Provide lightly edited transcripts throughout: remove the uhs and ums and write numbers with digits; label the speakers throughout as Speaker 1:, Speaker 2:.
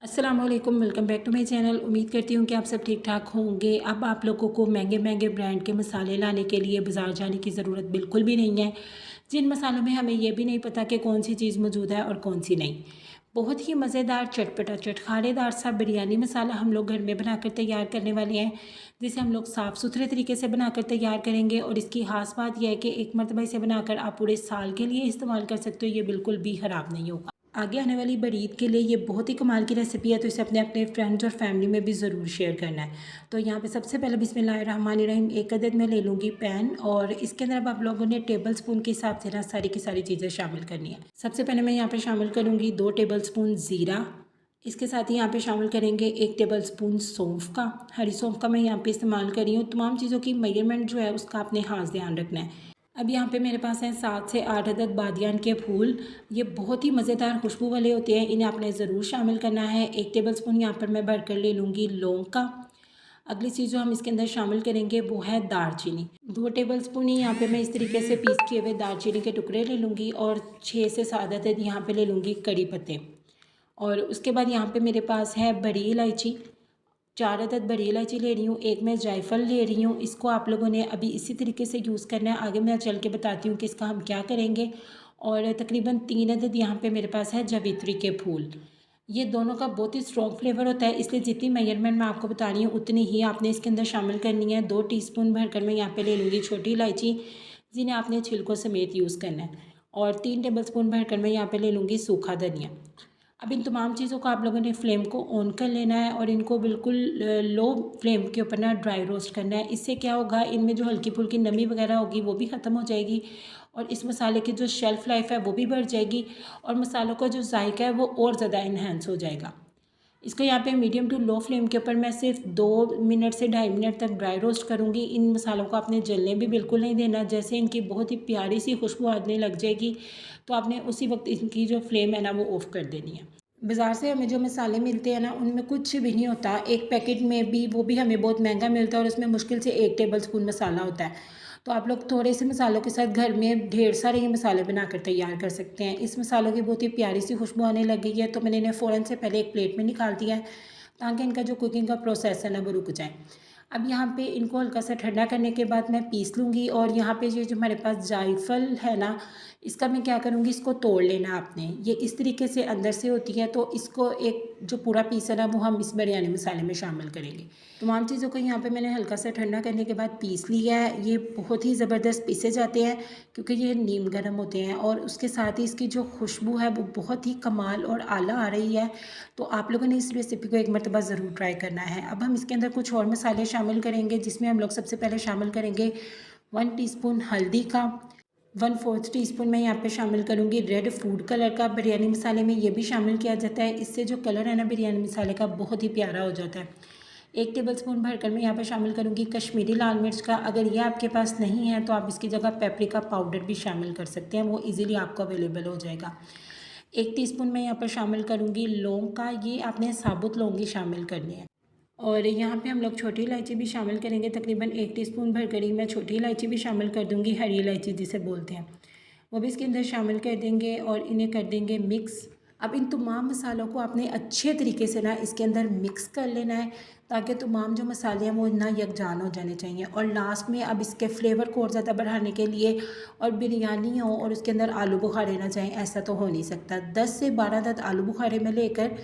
Speaker 1: अस्सलाम वालेकुम, welcome back to my channel. उम्मीद करती हूँ कि आप सब ठीक ठाक होंगे। अब आप लोगों को महंगे महंगे ब्रांड के मसाले लाने के लिए बाज़ार जाने की ज़रूरत बिल्कुल भी नहीं है, जिन मसालों में हमें ये भी नहीं पता कि कौन सी चीज़ मौजूद है और कौन सी नहीं। बहुत ही मज़ेदार, चटपटा, चटखारेदार सा बिरयानी मसाला हम लोग घर में बनाकर तैयार करने वाले हैं, जिसे हम लोग साफ़ सुथरे तरीके से बनाकर तैयार करेंगे। और इसकी ख़ास बात यह है कि एक मरतबा इसे बनाकर आप पूरे साल के लिए इस्तेमाल कर सकते हो। ये बिल्कुल भी ख़राब नहीं होगा। आगे आने वाली बड़ी ईद के लिए ये बहुत ही कमाल की रेसिपी है, तो इसे अपने अपने फ्रेंड्स और फैमिली में भी ज़रूर शेयर करना है। तो यहाँ पे सबसे पहले बिस्मिल्लाहिर्रहमानिर्रहीम एक अदद में ले लूँगी पैन, और इसके अंदर अब आप लोगों ने टेबल स्पून के हिसाब से ना सारी की सारी चीज़ें शामिल करनी है। सबसे पहले मैं यहाँ पे शामिल करूँगी 2 टेबल स्पून ज़ीरा। इसके साथ ही यहाँ पे शामिल करेंगे 1 टेबल स्पून सौंफ का, हरी सौंफ का मैं यहाँ पे इस्तेमाल कर रही हूँ। तमाम चीज़ों की मेजरमेंट जो है उसका आपने ख़ास ध्यान रखना है। अब यहाँ पे मेरे पास हैं 7 से 8 अदद बादियान के फूल। ये बहुत ही मज़ेदार खुशबू वाले होते हैं, इन्हें आपने ज़रूर शामिल करना है। 1 टेबल स्पून यहाँ पर मैं भरकर ले लूँगी लौंग का। अगली चीज़ जो हम इसके अंदर शामिल करेंगे वो है दालचीनी। 2 टेबल स्पून ही यहाँ पे मैं इस तरीके से पीस किए हुए दालचीनी के टुकड़े ले लूँगी, और 6 से 7 अदद यहाँ पे ले लूँगी कड़ी पत्ते। और उसके बाद यहाँ पे मेरे पास है बड़ी इलायची, 4 अदद बड़ी इलायची ले रही हूँ। 1 मैं जायफल ले रही हूँ। इसको आप लोगों ने अभी इसी तरीके से यूज़ करना है, आगे मैं चल के बताती हूँ कि इसका हम क्या करेंगे। और तकरीबन 3 अदद यहाँ पे मेरे पास है जावित्री के फूल। ये दोनों का बहुत ही स्ट्रॉन्ग फ्लेवर होता है, इसलिए जितनी मेजरमेंट मैं आपको बता रही हूँ उतनी ही आपने इसके अंदर शामिल करनी है। 2 टीस्पून भरकर मैं यहाँ पे ले लूँगी छोटी इलायची, जिन्हें आपने छिलकों समेत यूज़ करना है। और 3 टेबल स्पून भरकर मैं यहाँ पे ले लूँगी सूखा धनिया। अब इन तमाम चीज़ों को आप लोगों ने फ्लेम को ऑन कर लेना है, और इनको बिल्कुल लो फ्लेम के ऊपर ना ड्राई रोस्ट करना है। इससे क्या होगा, इनमें जो हल्की फुल्की नमी वगैरह होगी वो भी ख़त्म हो जाएगी, और इस मसाले की जो शेल्फ़ लाइफ है वो भी बढ़ जाएगी, और मसालों का जो जायका है वो और ज़्यादा इन्हेंस हो जाएगा। इसको यहाँ पे मीडियम टू लो फ्लेम के ऊपर मैं सिर्फ 2 मिनट से 2.5 मिनट तक ड्राई रोस्ट करूँगी। इन मसालों को आपने जलने भी बिल्कुल नहीं देना। जैसे इनकी बहुत ही प्यारी सी खुशबू आने लग जाएगी, तो आपने उसी वक्त इनकी जो फ्लेम है ना वो ऑफ़ कर देनी है। बाज़ार से हमें जो मसाले मिलते हैं ना उनमें कुछ भी नहीं होता। एक पैकेट में भी वो भी हमें बहुत महंगा मिलता है, और उसमें मुश्किल से 1 टेबल स्पून मसाला होता है। तो आप लोग थोड़े से मसालों के साथ घर में ढेर सारे ये मसाले बनाकर तैयार कर सकते हैं। इस मसालों की बहुत ही प्यारी सी खुशबू आने लग गई है, तो मैंने इन्हें फ़ौरन से पहले एक प्लेट में निकाल दिया है, ताकि इनका जो कुकिंग का प्रोसेस है ना वो रुक जाए। अब यहाँ पे इनको हल्का सा ठंडा करने के बाद मैं पीस लूँगी, और यहाँ पे ये जो हमारे पास जायफल है ना, इसका मैं क्या करूँगी, इसको तोड़ लेना आपने। ये इस तरीके से अंदर से होती है, तो इसको एक जो पूरा पीस है ना वो हम इस बिरयानी मसाले में शामिल करेंगे। तमाम चीज़ों को यहाँ पे मैंने हल्का सा ठंडा करने के बाद पीस लिया है। ये बहुत ही ज़बरदस्त पीसे जाते हैं, क्योंकि ये नीम गर्म होते हैं, और उसके साथ ही इसकी जो खुशबू है वो बहुत ही कमाल और आला आ रही है। तो आप लोगों ने इस रेसिपी को एक मरतबा ज़रूर ट्राई करना है। अब हम इसके अंदर कुछ और मसाले शामिल करेंगे, जिसमें हम लोग सबसे पहले शामिल करेंगे 1 टीस्पून हल्दी का, 1/4 टीस्पून मैं यहाँ पे शामिल करूँगी रेड फूड कलर का। बिरयानी मसाले में ये भी शामिल किया जाता है, इससे जो कलर है ना बिरयानी मसाले का बहुत ही प्यारा हो जाता है। 1 टेबलस्पून भरकर मैं यहाँ पे शामिल करूँगी कश्मीरी लाल मिर्च का। अगर ये आपके पास नहीं है तो आप इसकी जगह पेपरिका पाउडर भी शामिल कर सकते हैं, वो ईज़िली आपको अवेलेबल हो जाएगा। 1 टीस्पून मैं यहाँ पर शामिल करूँगी लौंग का, ये आपने साबुत लौंग ही शामिल करनी है। और यहाँ पे हम लोग छोटी इलायची भी शामिल करेंगे, तकरीबन 1 टीस्पून भरकर ही मैं छोटी इलायची भी शामिल कर दूँगी, हरी इलायची जिसे बोलते हैं, वो भी इसके अंदर शामिल कर देंगे, और इन्हें कर देंगे मिक्स। अब इन तमाम मसालों को आपने अच्छे तरीके से ना इसके अंदर मिक्स कर लेना है, ताकि तमाम जो मसाले हैं वो ना यकजान हो जाने चाहिए। और लास्ट में अब इसके फ्लेवर को और ज़्यादा बढ़ाने के लिए, और बिरयानी हो और उसके अंदर आलू बुखारे ना जाएँ, ऐसा तो हो नहीं सकता। 10 से 12 अदद आलू बुखारे में लेकर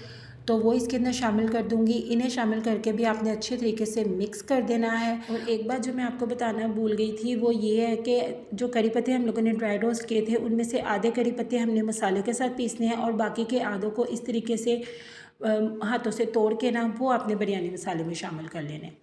Speaker 1: तो वो इसके अंदर शामिल कर दूँगी। इन्हें शामिल करके भी आपने अच्छे तरीके से मिक्स कर देना है। और एक बात जो मैं आपको बताना भूल गई थी वो ये है कि जो करी पत्ते हम लोगों ने ड्राई रोस्ट किए थे, उनमें से आधे करी पत्ते हमने मसाले के साथ पीसने हैं, और बाकी के आधों को इस तरीके से हाथों से तोड़ के ना वो आपने बिरयानी मसाले में शामिल कर लेने हैं।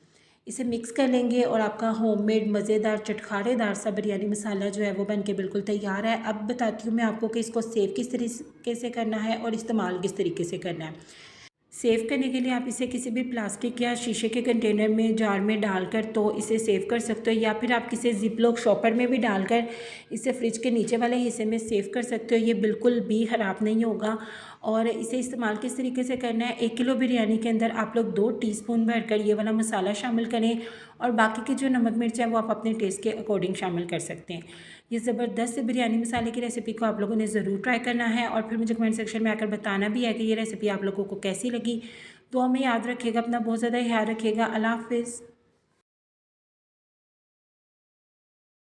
Speaker 1: इसे मिक्स कर लेंगे, और आपका होममेड मज़ेदार चटखारेदार सा बिरयानी मसाला जो है वो बन के बिल्कुल तैयार है। अब बताती हूँ मैं आपको कि इसको सेव किस तरीके से करना है और इस्तेमाल किस तरीके से करना है। सेव करने के लिए आप इसे किसी भी प्लास्टिक या शीशे के कंटेनर में, जार में डालकर तो इसे सेव कर सकते हो, या फिर आप किसी जिपलॉक शॉपर में भी डालकर इसे फ्रिज के नीचे वाले हिस्से में सेव कर सकते हो। ये बिल्कुल भी ख़राब नहीं होगा। और इसे इस्तेमाल किस तरीके से करना है, 1 किलो बिरयानी के अंदर आप लोग 2 टीस्पून भरकर ये वाला मसाला शामिल करें, और बाकी की जो नमक मिर्च है वो आप अपने टेस्ट के अकॉर्डिंग शामिल कर सकते हैं। ये ज़बरदस्त बिरयानी मसाले की रेसिपी को आप लोगों ने ज़रूर ट्राई करना है और फिर मुझे कमेंट सेक्शन में आकर बताना भी है कि ये रेसिपी आप लोगों को कैसी लगी। दुआ में याद रखिएगा, अपना बहुत ज़्यादा ख्याल रखिएगा। अल्लाह हाफ़िज़।